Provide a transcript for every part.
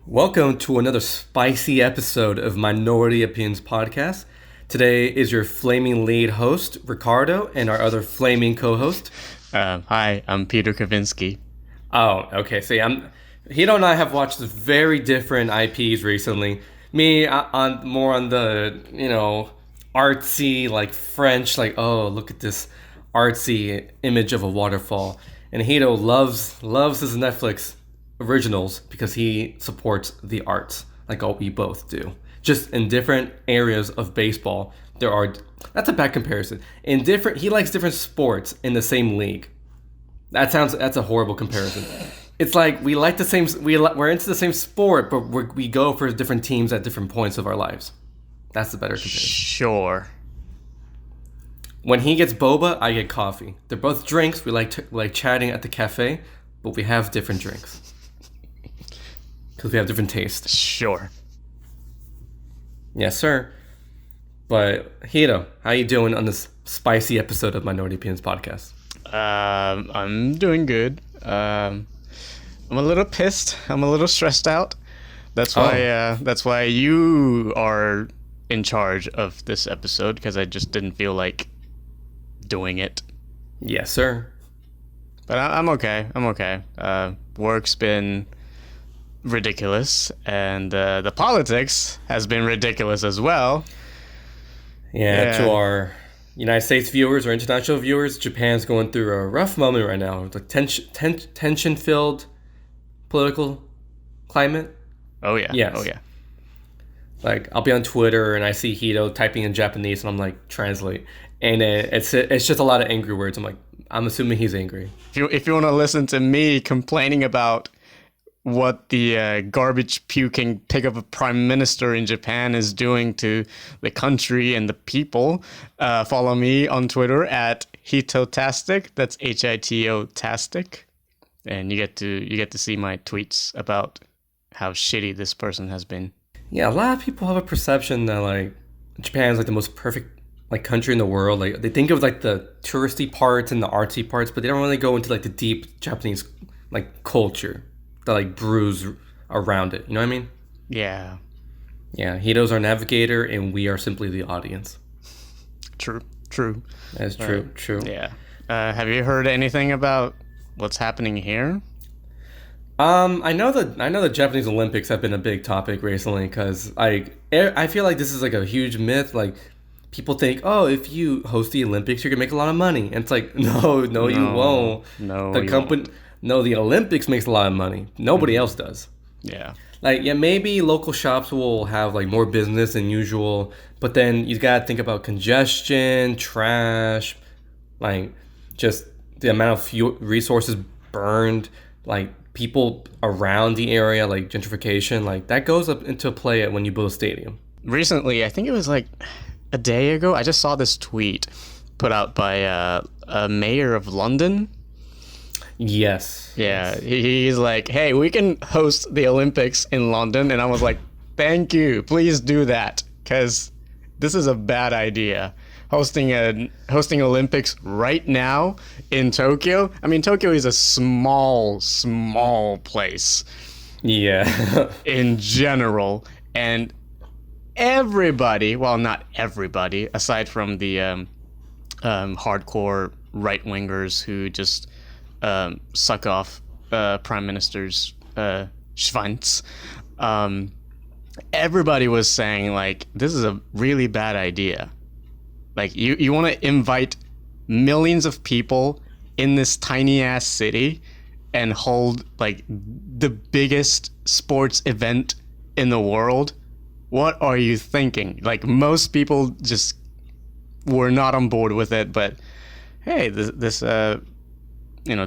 Welcome to another spicy episode of Minority Opinions Podcast. Today is your flaming lead host, Ricardo, and our other flaming co-host. Hi, I'm Peter Kavinsky. Oh, okay. See, Hito and I have watched very different IPs recently. Me on more on the artsy, like French, like, oh, look at this artsy image of a waterfall. And Hito loves his Netflix originals because he supports the arts, like all we both do. Just in different areas of baseball, that's a bad comparison. He likes different sports in the same league. That's a horrible comparison. It's like we're into the same sport, but we go for different teams at different points of our lives. That's the better comparison. Sure. When he gets boba, I get coffee. They're both drinks. We like chatting at the cafe, but we have different drinks because we have different tastes. Sure. Yes, sir. But Hito, how you doing on this spicy episode of Minority Opinions Podcast? I'm doing good. I'm a little pissed. I'm a little stressed out. That's why you are in charge of this episode, because I just didn't feel like doing it. Yes, sir. But I'm okay. Work's been ridiculous, and the politics has been ridiculous as well. Yeah, to our United States viewers or international viewers, Japan's going through a rough moment right now. It's like tension-filled political climate. Oh yeah. Yes. Oh yeah. Like, I'll be on Twitter and I see Hito typing in Japanese and I'm like, translate. And it's just a lot of angry words. I'm assuming he's angry. If you want to listen to me complaining about what the garbage puking pig of a prime minister in Japan is doing to the country and the people, follow me on Twitter at Hitotastic. That's Hito-tastic, and you get to see my tweets about how shitty this person has been. Yeah, a lot of people have a perception that like Japan's like the most perfect like country in the world. Like they think of like the touristy parts and the artsy parts, but they don't really go into like the deep Japanese like culture that like brews around it. You know what I mean? Yeah. Yeah, Hito's our navigator and we are simply the audience. True. That's true. Yeah. Have you heard anything about what's happening here? I know the Japanese Olympics have been a big topic recently because I feel like this is like a huge myth. Like people think, oh, if you host the Olympics, you're gonna make a lot of money, and it's like, no, you won't. No, the you company, won't. No, the Olympics makes a lot of money. Nobody else does. Yeah. Like, yeah, maybe local shops will have like more business than usual, but then you gotta think about congestion, trash, like just the amount of resources burned, like people around the area, like gentrification, like that goes up into play when you build a stadium. Recently, I think it was like a day ago, I just saw this tweet put out by a mayor of London. Yes. Yeah, he's like, hey, we can host the Olympics in London. And I was like, thank you. Please do that, because this is a bad idea. Hosting Olympics right now in Tokyo. I mean, Tokyo is a small place. Yeah. In general. And everybody, well, not everybody, aside from the hardcore right-wingers who just suck off Prime Minister's Schwanz, everybody was saying, like, this is a really bad idea. Like, you want to invite millions of people in this tiny-ass city and hold, like, the biggest sports event in the world? What are you thinking? Like, most people just were not on board with it, but hey, this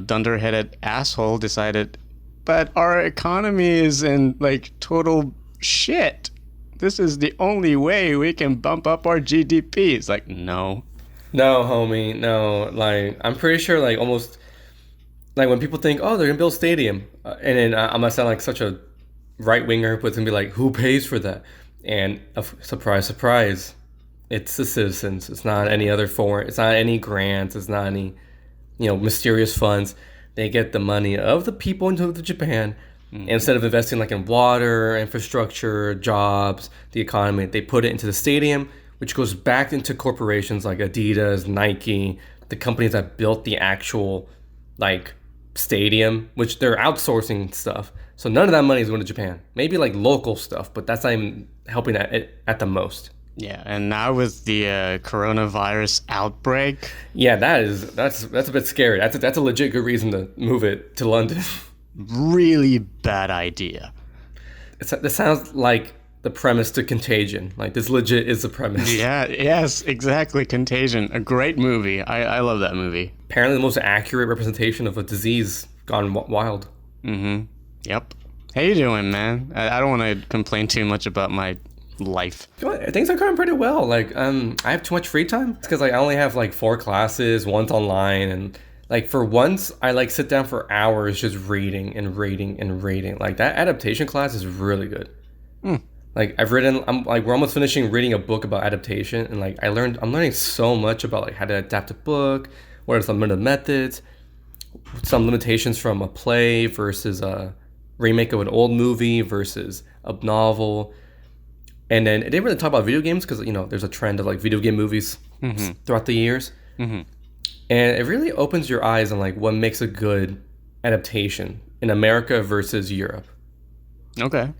dunderheaded asshole decided, but our economy is in, like, total shit. This is the only way we can bump up our GDP. It's like, no, homie, no. Like, I'm pretty sure, like, almost, like, when people think, oh, they're gonna build a stadium, and then I'm gonna sound like such a right winger, but it's gonna be like, who pays for that? And surprise, it's the citizens. It's not any other foreign. It's not any grants. It's not any, mysterious funds. They get the money of the people into Japan Instead of investing like in water, infrastructure, jobs, the economy, they put it into the stadium, which goes back into corporations like Adidas, Nike, the companies that built the actual like stadium, which they're outsourcing stuff. So none of that money is going to Japan. Maybe like local stuff, but that's not even helping at the most. Yeah, and now with the coronavirus outbreak, Yeah, that's a bit scary. That's a legit good reason to move it to London. really bad idea. This sounds like the premise to Contagion. Like this legit is the premise. Yeah, yes, exactly. Contagion, a great movie. I love that movie. Apparently the most accurate representation of a disease gone wild. Yep. How you doing, man? I don't want to complain too much about my life. Things are going pretty well. Like I have too much free time because like I only have like 4 classes, one's online, and like for once I like sit down for hours just reading and reading and reading. Like that adaptation class is really good. Like we're almost finishing reading a book about adaptation, and like I'm learning so much about like how to adapt a book, what are some of the methods, some limitations from a play versus a remake of an old movie versus a novel. And then it didn't really talk about video games because, there's a trend of like video game movies throughout the years. And it really opens your eyes on like what makes a good adaptation in America versus Europe. Okay.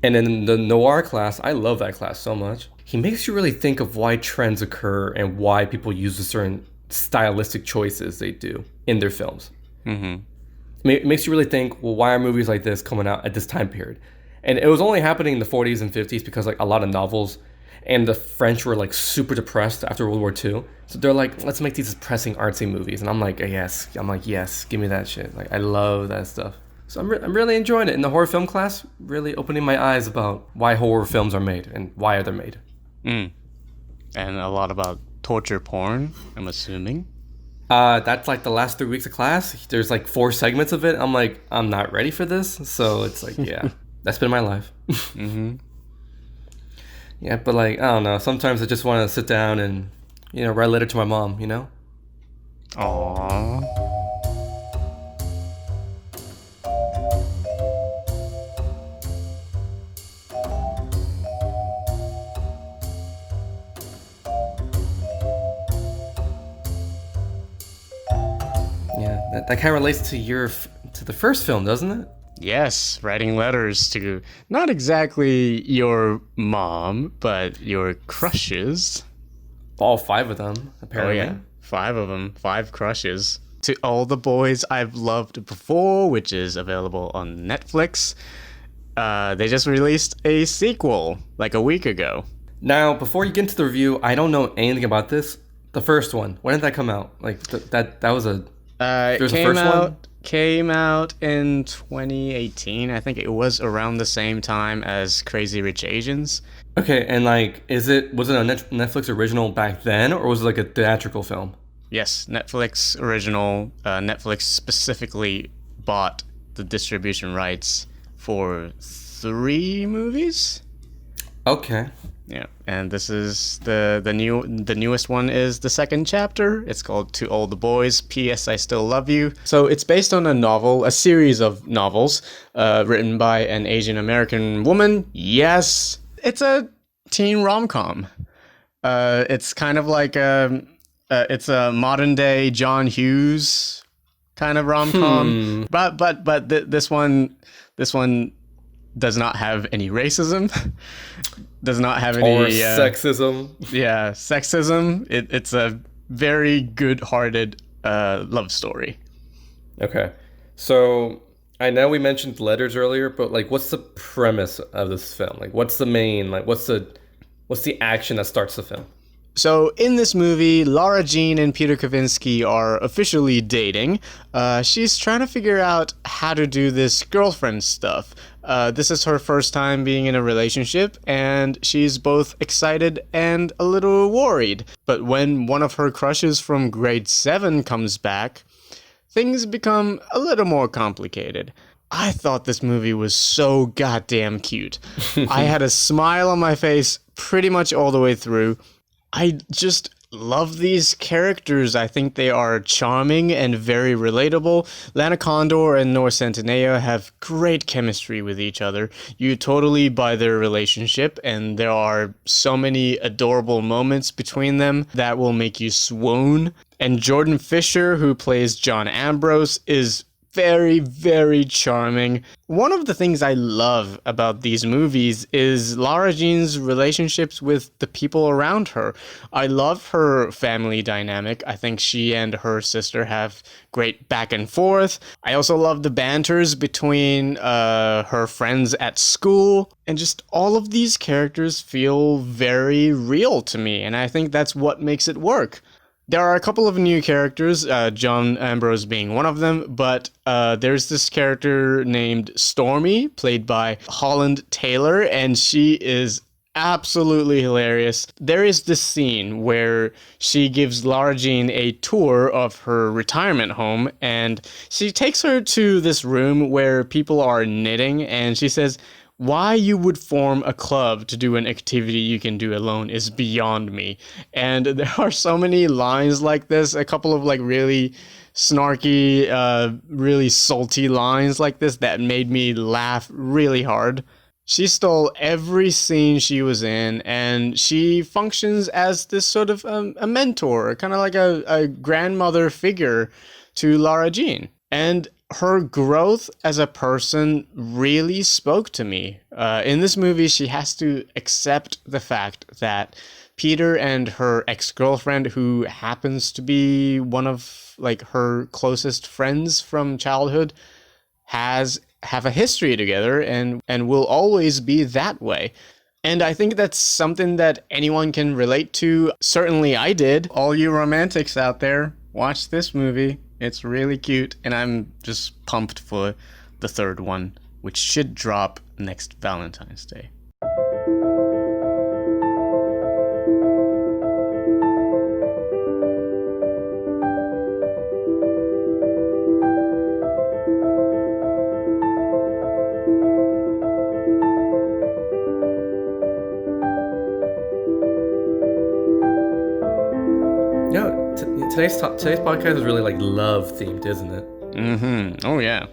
And then the noir class, I love that class so much. He makes you really think of why trends occur and why people use the certain stylistic choices they do in their films. It makes you really think, well, why are movies like this coming out at this time period? And it was only happening in the 40s and 50s because like a lot of novels and the French were like super depressed after World War II. So they're like, let's make these depressing artsy movies. And I'm like, yes, give me that shit. Like I love that stuff. So I'm really enjoying it. In the horror film class, really opening my eyes about why horror films are made and why are they made. And a lot about torture porn, I'm assuming. That's like the last 3 weeks of class. There's like 4 segments of it. I'm like, I'm not ready for this. So it's like, yeah. That's been my life. Yeah, but like, I don't know. Sometimes I just want to sit down and, write a letter to my mom, Aww. Yeah, that kind of relates to the first film, doesn't it? Yes, writing letters to not exactly your mom, but your crushes. All 5 of them, apparently. Oh, yeah. 5 of them. 5 crushes. To All the Boys I've Loved Before, which is available on Netflix. They just released a sequel like a week ago. Now, before you get into the review, I don't know anything about this. The first one, when did that come out? Like that was a. There's a first one. Came out in 2018. I think it was around the same time as Crazy Rich Asians. Okay, and like, was it a Netflix original back then, or was it like a theatrical film? Yes, Netflix original. Netflix specifically bought the distribution rights for 3 movies. Okay. Yeah, and this is the newest one is the second chapter. It's called To All the Boys, P.S. I Still Love You. So it's based on a series of novels written by an Asian American woman. Yes, it's a teen rom-com. It's kind of like it's a modern day John Hughes kind of rom-com. But this one does not have any racism. Does not have any... Or sexism. Yeah, sexism. It's a very good-hearted love story. Okay. So, I know we mentioned letters earlier, but, like, what's the premise of this film? Like, what's the main... Like, what's the action that starts the film? So, in this movie, Lara Jean and Peter Kavinsky are officially dating. She's trying to figure out how to do this girlfriend stuff. This is her first time being in a relationship, and she's both excited and a little worried. But when one of her crushes from grade 7 comes back, things become a little more complicated. I thought this movie was so goddamn cute. I had a smile on my face pretty much all the way through. I just love these characters. I think they are charming and very relatable. Lana Condor and Noor Centineo have great chemistry with each other. You totally buy their relationship, and there are so many adorable moments between them that will make you swoon. And Jordan Fisher, who plays John Ambrose, is very, very charming. One of the things I love about these movies is Lara Jean's relationships with the people around her. I love her family dynamic. I think she and her sister have great back and forth. I also love the banters between her friends at school. And just all of these characters feel very real to me. And I think that's what makes it work. There are a couple of new characters, John Ambrose being one of them, but there's this character named Stormy, played by Holland Taylor, and she is absolutely hilarious. There is this scene where she gives Lara Jean a tour of her retirement home, and she takes her to this room where people are knitting, and she says, why you would form a club to do an activity you can do alone is beyond me. And there are so many lines like this, a couple of like really snarky, really salty lines like this that made me laugh really hard. She stole every scene she was in, and she functions as this sort of a mentor, kind of like a grandmother figure to Lara Jean. And her growth as a person really spoke to me. In this movie, she has to accept the fact that Peter and her ex-girlfriend, who happens to be one of like her closest friends from childhood, have a history together and will always be that way. And I think that's something that anyone can relate to. Certainly I did. All you romantics out there, watch this movie. It's really cute, and I'm just pumped for the third one, which should drop next Valentine's Day. Today's podcast is really like love themed, isn't it? Mm-hmm. Oh yeah.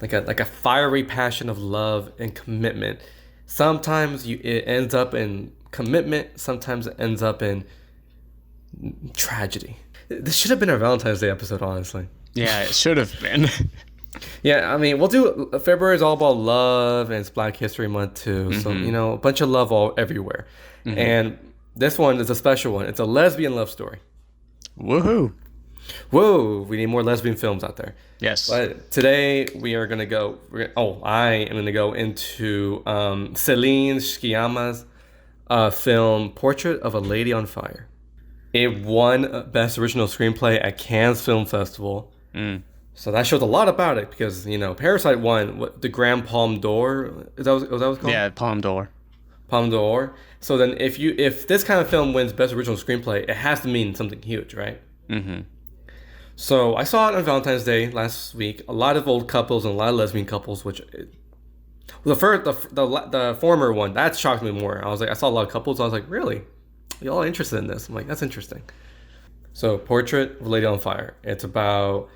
Like a fiery passion of love and commitment. Sometimes it ends up in commitment. Sometimes it ends up in tragedy. This should have been our Valentine's Day episode, honestly. Yeah, it should have been. Yeah, I mean, we'll do February is all about love, and it's Black History Month too. Mm-hmm. So a bunch of love all everywhere. Mm-hmm. And this one is a special one. It's a lesbian love story. Woohoo! Whoa! We need more lesbian films out there. Yes. But today we are gonna go. I am gonna go into Celine Sciamma's film "Portrait of a Lady on Fire." It won Best Original Screenplay at Cannes Film Festival. So that shows a lot about it because Parasite won the Grand Palme d'Or. Is that what it's called? Yeah, Palme d'Or. Palme d'Or. So then if this kind of film wins Best Original Screenplay, it has to mean something huge, right? Mm-hmm. So I saw it on Valentine's Day last week. A lot of old couples and a lot of lesbian couples, the former one, that shocked me more. I saw a lot of couples. I was like, really? Y'all interested in this? I'm like, that's interesting. So Portrait of a Lady on Fire. It's about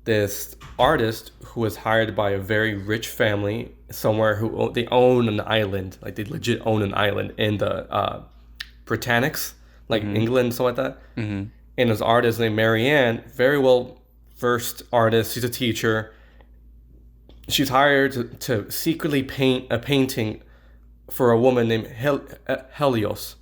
this artist who was hired by a very rich family somewhere who they own an island, like they legit own an island in the Britannics, like England, something like that. Mm-hmm. And this artist named Marianne, very well versed artist. She's a teacher. She's hired to secretly paint a painting for a woman named Helios.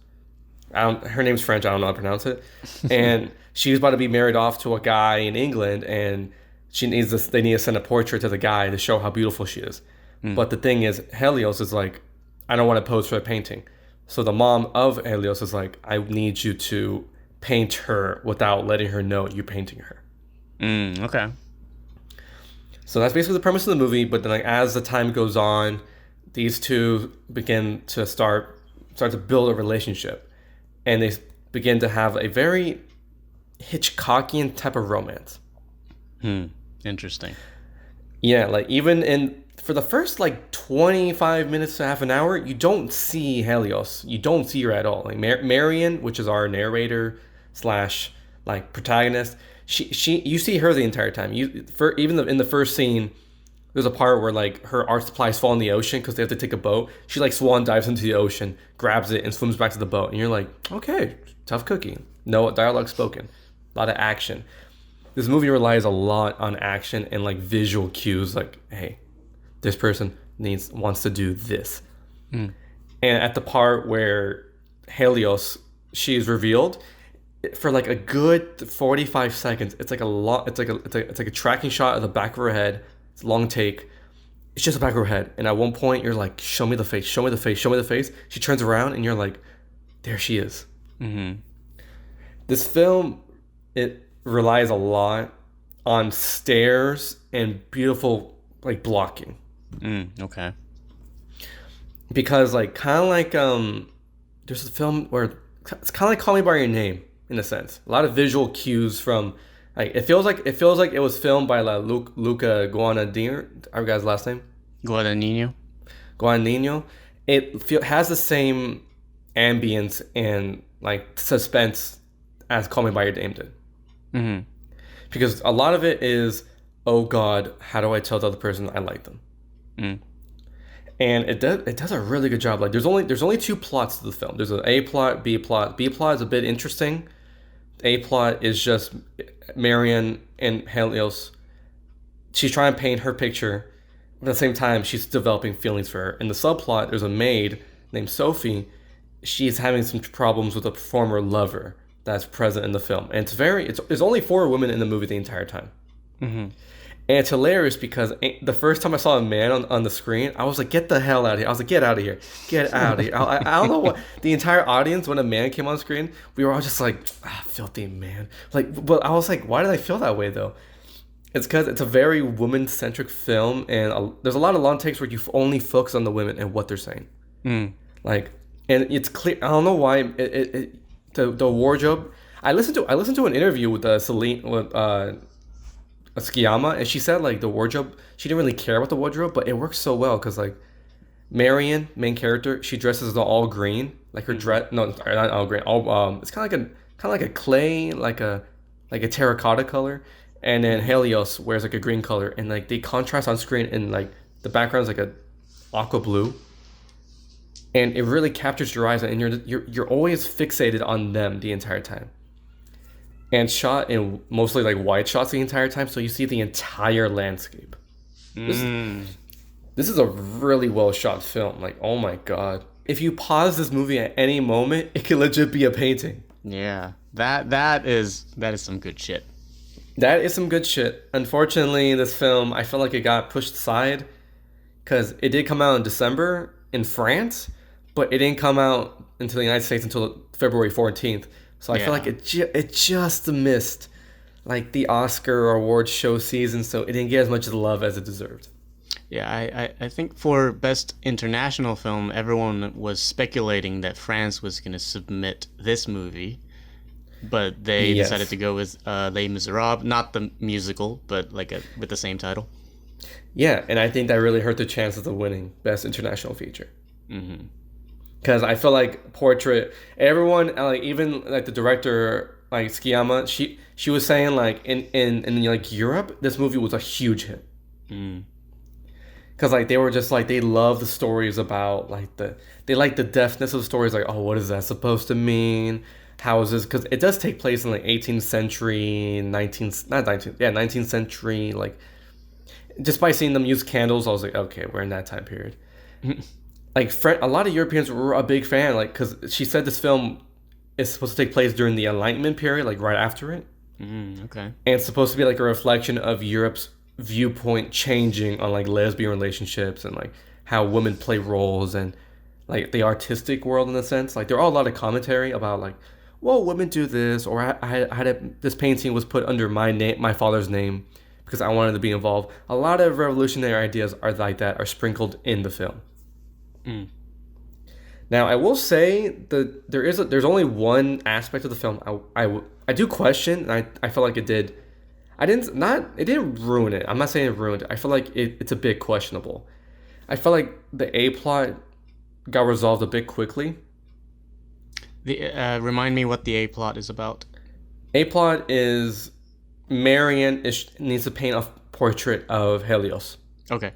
Her name's French. I don't know how to pronounce it. And she's about to be married off to a guy in England, and they need to send a portrait to the guy to show how beautiful she is. But the thing is, Helios is like, I don't want to pose for a painting. So the mom of Helios is like, I need you to paint her without letting her know you're painting her. Okay. So that's basically the premise of the movie. But then, as the time goes on, these two begin to start to build a relationship, and they begin to have a very Hitchcockian type of romance. Interesting. Yeah, even for the first 25 minutes to half an hour, you don't see Helios. You don't see her at all. Marion, which is our narrator, slash like protagonist. She you see her the entire time. In the first scene, there's a part where like her art supplies fall in the ocean because they have to take a boat. She like swan dives into the ocean, grabs it, and swims back to the boat. And you're like, okay, tough cookie. No dialogue spoken, a lot of action. This movie relies a lot on action and like visual cues. Like, hey, this person wants to do this. And at the part where Helios, she is revealed, for like a good 45 seconds, it's like a lot. It's like a tracking shot of the back of her head. It's a long take. It's just the back of her head. And at one point, you're like, show me the face, show me the face, show me the face. She turns around, and you're like, there she is. This film, it relies a lot on stares and beautiful like blocking. Okay. Because like kind of like there's a film where it's kind of like Call Me by Your Name in a sense. A lot of visual cues from like it feels like it was filmed by like Luca Guadagnino. Our guy's last name. Guadagnino. It has the same ambience and like suspense as Call Me by Your Name did. Because a lot of it is, oh God, how do I tell the other person I like them? And it does a really good job. Like there's only two plots to the film. There's an A plot, B plot. B plot is a bit interesting. A plot is just Marion and Helios. She's trying to paint her picture. At the same time, she's developing feelings for her. In the subplot, there's a maid named Sophie. She's having some problems with a former lover that's present in the film. And there's only 4 women in the movie the entire time. And it's hilarious because the first time I saw a man on the screen, I was like, get the hell out of here. I was like, get out of here. Get out of here. I don't know what, the entire audience, when a man came on screen, we were all just like, filthy man. Like, but I was like, why did I feel that way though? It's because it's a very woman-centric film, and there's a lot of long takes where you only focus on the women and what they're saying. Like, and it's clear, I don't know why, the wardrobe, I listened to an interview with Sciamma, and she said like the wardrobe, she didn't really care about the wardrobe, but it works so well because like Marion, main character, she dresses in all green, like her dress. No, sorry, not all green. All it's kind of like a clay, like a terracotta color, and then Helios wears like a green color, and like they contrast on screen, and like the background's like a aqua blue, and it really captures your eyes, and you're always fixated on them the entire time. And shot in mostly like wide shots the entire time, so you see the entire landscape. This is a really well shot film. Like, oh my God. If you pause this movie at any moment, it could legit be a painting. Yeah. That is some good shit. That is some good shit. Unfortunately, this film, I feel like it got pushed aside because it did come out in December in France, but it didn't come out into the United States until February 14th. So I feel like it just missed like the Oscar award show season, so it didn't get as much love as it deserved. Yeah, I think for Best International Film, everyone was speculating that France was going to submit this movie, but they decided to go with Les Miserables, not the musical, but like with the same title. Yeah, and I think that really hurt the chances of winning Best International Feature. Because I feel like Portrait, everyone, like even like the director, like Sciamma, she was saying like in like Europe, this movie was a huge hit. Because like they were just like, they love the stories about like they like the deftness of the stories. Like, oh, what is that supposed to mean? How is this? Because it does take place in like 18th century, 19th century. Like, just by seeing them use candles, I was like, okay, we're in that time period. Like a lot of Europeans were a big fan, like, because she said this film is supposed to take place during the Enlightenment period, like right after it. Okay. And it's supposed to be like a reflection of Europe's viewpoint changing on like lesbian relationships and like how women play roles and like the artistic world in a sense. Like there are a lot of commentary about like, well, women do this, or this painting was put under my father's name because I wanted to be involved. A lot of revolutionary ideas are like that, are sprinkled in the film. Now, I will say that there's only one aspect of the film I do question, and I feel like it didn't ruin it. I'm not saying it ruined it. I feel like it's a bit questionable. I feel like the A plot got resolved a bit quickly. Remind me what the A plot is about. A plot is Marion needs to paint a portrait of Helios. Okay.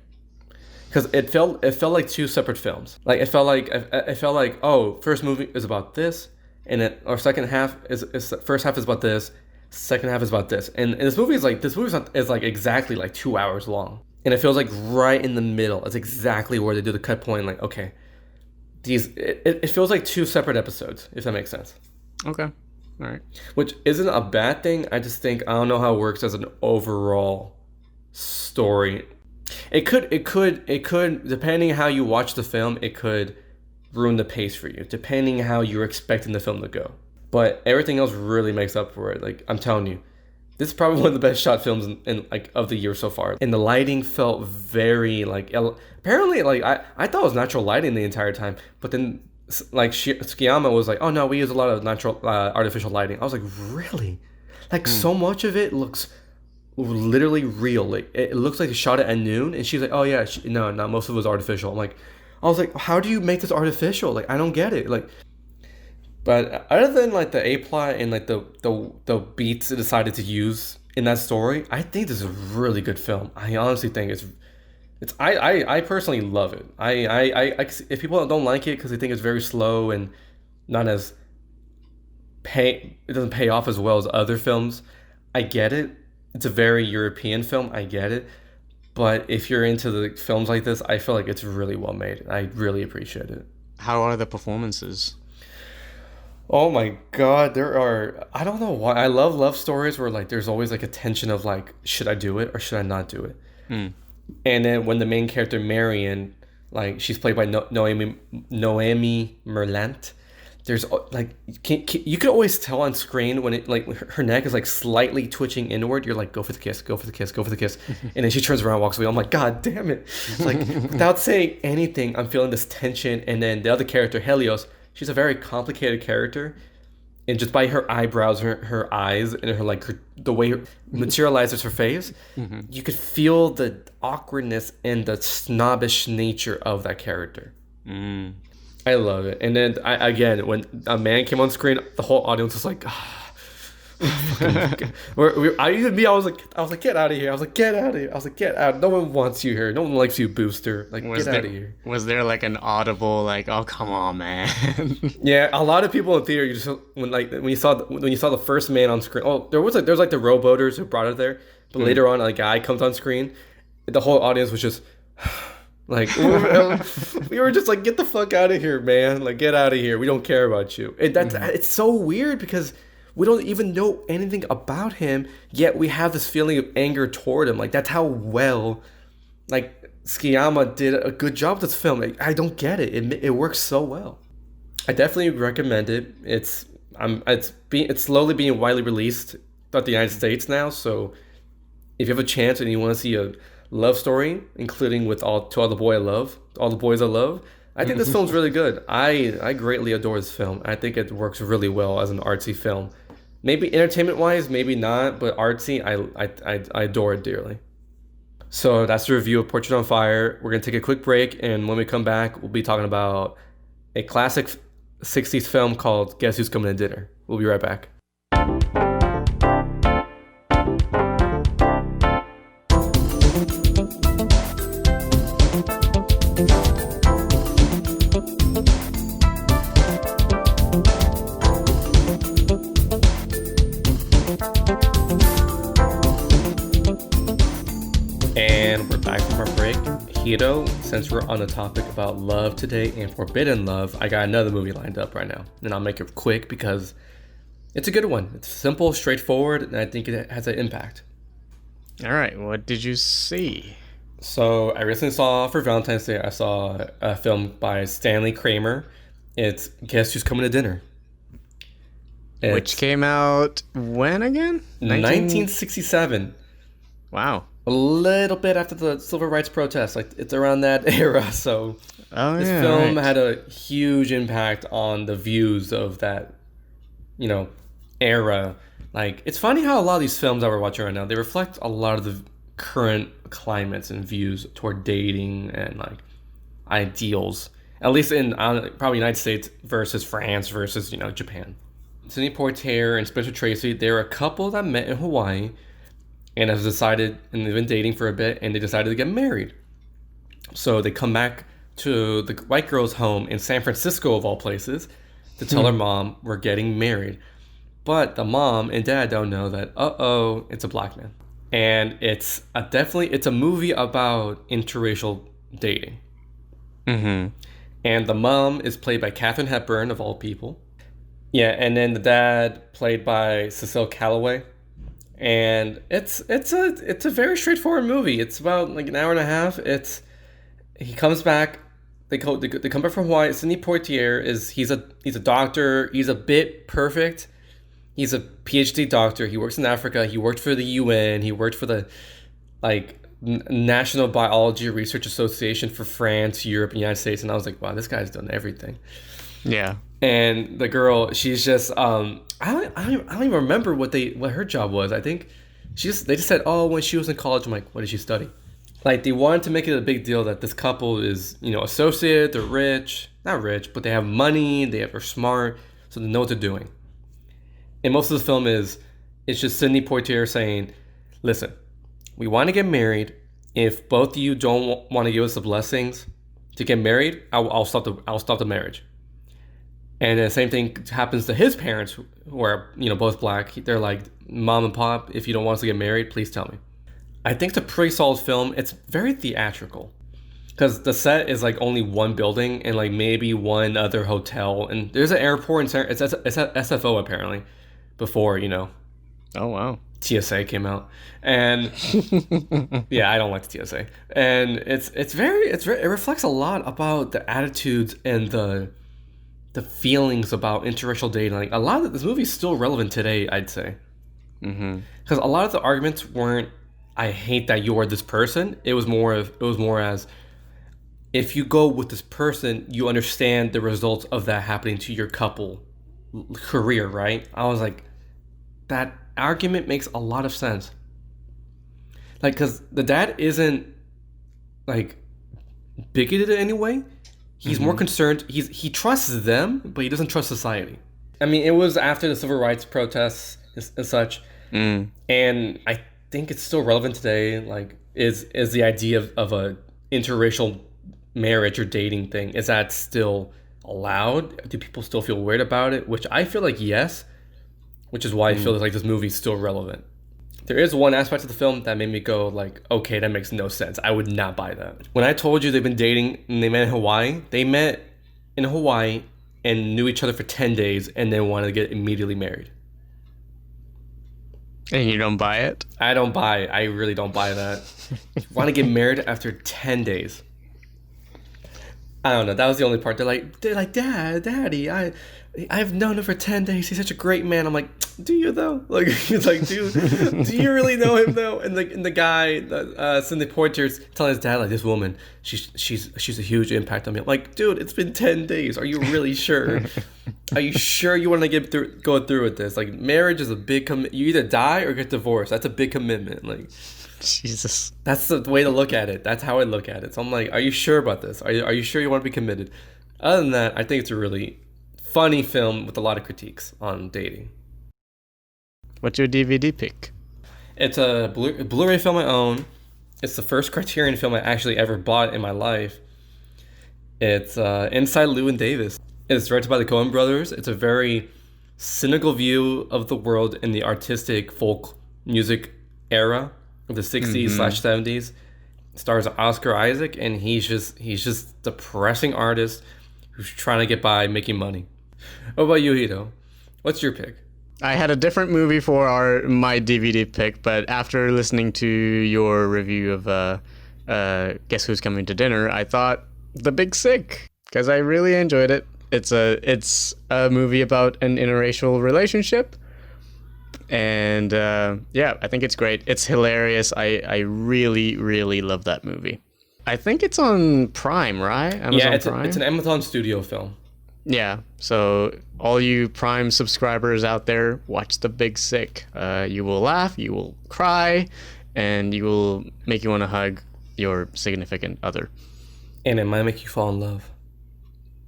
Because it felt like two separate films. Like it felt like oh, first movie is about this, and it or second half is first half is about this, second half is about this, and this movie is like exactly like 2 hours long, and it feels like right in the middle. It's exactly where they do the cut point. Like okay, it feels like two separate episodes, if that makes sense. Okay. All right. Which isn't a bad thing. I just think I don't know how it works as an overall story. It could, depending how you watch the film, it could ruin the pace for you, depending how you're expecting the film to go. But everything else really makes up for it. Like I'm telling you, this is probably one of the best shot films in like of the year so far. And the lighting felt very like apparently like I thought it was natural lighting the entire time, but then like Tsukiyama was like, oh no, we use a lot of natural artificial lighting. I was like, really? Like so much of it looks literally real. Like it looks like they shot it at noon, and she's like, oh yeah, no, most of it was artificial. I was like, how do you make this artificial? Like I don't get it. Like, but other than like the A plot and like the beats it decided to use in that story, I think this is a really good film. I honestly think it's I personally love it. I if people don't like it because they think it's very slow and not as it doesn't pay off as well as other films, I get it. It's a very European film, I get it. But if you're into the films like this, I feel like it's really well made. I really appreciate it. How are the performances? Oh my god, I don't know why. I love stories where like there's always like a tension of like, should I do it or should I not do it? And then when the main character Marion, like she's played by Noemi Merlant, there's like you could always tell on screen when it like her neck is like slightly twitching inward. You're like, go for the kiss, go for the kiss, go for the kiss, and then she turns around and walks away. I'm like, god damn it! Like without saying anything, I'm feeling this tension. And then the other character Helios, she's a very complicated character, and just by her eyebrows, her eyes, and the way her materializes her face, you could feel the awkwardness and the snobbish nature of that character. I love it. And then when a man came on screen, the whole audience was like, I was like, get out of here. I was like, get out of here. I was like, get out. No one wants you here. No one likes you, Booster. Like, get out of here. Was there like an audible like, oh come on, man? Yeah, a lot of people in theater. When you saw the first man on screen. Oh, there was like the rowboaters who brought it there, but later on, a guy comes on screen. The whole audience was just. Like we were just like, get the fuck out of here, man. Like get out of here. We don't care about you. And it's so weird because we don't even know anything about him, yet we have this feeling of anger toward him. Like that's how well like Tsukiyama did a good job with this film. Like, I don't get it. It works so well. I definitely recommend it. It's slowly being widely released throughout the United States now, so if you have a chance and you want to see a love story, including with all the boys I love, I think this film's really good. I greatly adore this film. I think it works really well as an artsy film. Maybe entertainment wise, maybe not, but artsy, I adore it dearly. So that's the review of Portrait on Fire. We're gonna take a quick break, and when we come back, we'll be talking about a classic 60s film called Guess Who's Coming to Dinner. We'll be right back. And we're back from our break. Hiro, since we're on the topic about love today and forbidden love, I got another movie lined up right now. And I'll make it quick because it's a good one. It's simple, straightforward, and I think it has an impact. All right, what did you see? So I recently saw, for Valentine's Day, I saw a film by Stanley Kramer. It's Guess Who's Coming to Dinner. Which came out when again? 1967. Wow. A little bit after the civil rights protests. Like, it's around that era. So this film had a huge impact on the views of that, era. Like, it's funny how a lot of these films that we're watching right now, they reflect a lot of the current climates and views toward dating and like ideals. At least in probably United States versus France versus Japan. Sidney Poitier and Spencer Tracy, they're a couple that met in Hawaii and have decided, and they've been dating for a bit, and they decided to get married. So they come back to the white girl's home in San Francisco, of all places, to tell her mom we're getting married. But the mom and dad don't know that, it's a black man. And it's a movie about interracial dating. Mm-hmm. And the mom is played by Katharine Hepburn, of all people. Yeah, and then the dad played by Cecil Calloway. And it's a very straightforward movie. It's about like an hour and a half. He comes back. They come back from Hawaii. Sidney Poitier he's a doctor. He's a bit perfect. He's a PhD doctor. He works in Africa. He worked for the UN. He worked for the National Biology Research Association for France, Europe, and United States. And I was like, wow, this guy's done everything. Yeah. And the girl, she's just I don't even remember what her job was. I think they just said, oh, when she was in college. I'm like, what did she study? Like, they wanted to make it a big deal that this couple is, associate, they're rich, not rich, but they have money, they're smart, so they know what they're doing. And most of the film it's just Sidney Poitier saying, listen, we want to get married. If both of you don't want to give us the blessings to get married, I'll stop the marriage. And the same thing happens to his parents, who are, both black. They're like, Mom and Pop, if you don't want us to get married, please tell me. I think it's a pretty solid film. It's very theatrical. Because the set is like only one building and like maybe one other hotel. And there's an airport in it's SFO apparently, before, Oh, wow. TSA came out. And yeah, I don't like the TSA. And it reflects a lot about the attitudes and the feelings about interracial dating. Like, a lot of this movie is still relevant today, I'd say. Because a lot of the arguments weren't, I hate that you're this person. It was more as, if you go with this person, you understand the results of that happening to your couple career, right? I was like, that argument makes a lot of sense. Like, because the dad isn't like bigoted in any way. He's more concerned. He trusts them, but he doesn't trust society. I mean, it was after the civil rights protests and such, and I think it's still relevant today. Like, is the idea of a interracial marriage or dating thing, is that still allowed? Do people still feel weird about it? Which I feel like yes, which is why I feel like this movie is still relevant. There is one aspect of the film that made me go like, okay, that makes no sense. I would not buy that. When I told you they've been dating and they met in Hawaii, they met in Hawaii and knew each other for 10 days and then wanted to get immediately married. And you don't buy it? I don't buy it. I really don't buy that. You want to get married after 10 days. I don't know. That was the only part. They're like, Daddy, I've known him for 10 days. He's such a great man. I'm like, do you though? Like, he's like, do you really know him though? And the guy, Sidney Poitier's telling his dad, like, this woman, she's a huge impact on me. I'm like, dude, it's been 10 days. Are you really sure? Are you sure you want to go through with this? Like, marriage is a big commitment. You either die or get divorced. That's a big commitment. Like, Jesus. That's the way to look at it. That's how I look at it. So I'm like, are you sure about this? Are you sure you want to be committed? Other than that, I think it's a really funny film with a lot of critiques on dating. What's your DVD pick? It's a Blu-ray film I own. It's the first Criterion film I actually ever bought in my life. It's Inside Llewyn Davis. It's directed by the Coen brothers. It's a very cynical view of the world in the artistic folk music era of the 60s/70s. Stars Oscar Isaac, and he's just depressing artist who's trying to get by making money. What about you, Hito? What's your pick? I had a different movie for my DVD pick, but after listening to your review of Guess Who's Coming to Dinner, I thought The Big Sick, because I really enjoyed it. It's a movie about an interracial relationship, and I think it's great. It's hilarious. I really, really love that movie. I think it's on Prime, right? Amazon Prime? It's an Amazon Studio film. Yeah, so all you Prime subscribers out there, watch The Big Sick. You will laugh, you will cry, and you will make you want to hug your significant other. And it might make you fall in love.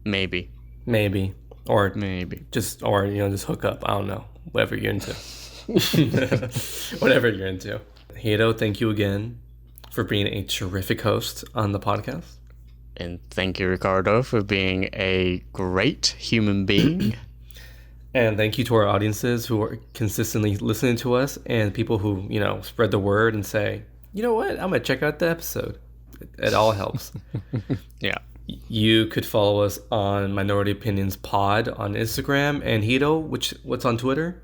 Maybe. or Maybe. just hook up. I don't know, whatever you're into. Whatever you're into. Hiro, thank you again for being a terrific host on the podcast. And thank you, Ricardo, for being a great human being. And thank you to our audiences who are consistently listening to us, and people who, spread the word and say, you know what, I'm going to check out the episode. It all helps. Yeah. You could follow us on Minority Opinions Pod on Instagram, and Hiro, what's on Twitter?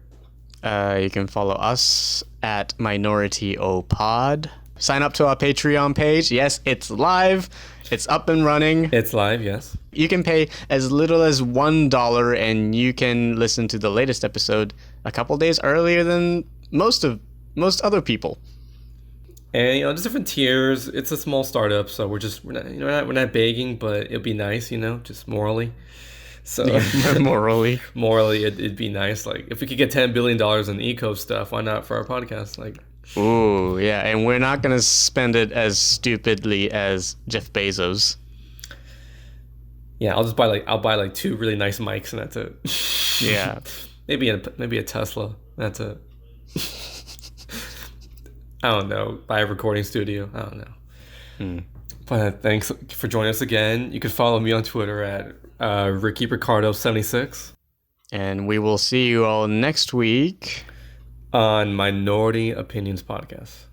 You can follow us at Minority O Pod. Sign up to our Patreon page. Yes, it's live. It's up and running. It's live, yes. You can pay as little as $1 and you can listen to the latest episode a couple days earlier than most other people. And there's different tiers. It's a small startup, so we're not begging, but it'd be nice, just morally. So morally, it'd be nice. Like if we could get $10 billion in eco stuff, why not for our podcast? Like, ooh, yeah, and we're not gonna spend it as stupidly as Jeff Bezos. Yeah, I'll buy like 2 really nice mics and that's it. Yeah, maybe a Tesla. That's it. I don't know. Buy a recording studio. I don't know. But thanks for joining us again. You can follow me on Twitter at RickyRicardo76. And we will see you all next week on Minority Opinions Podcast.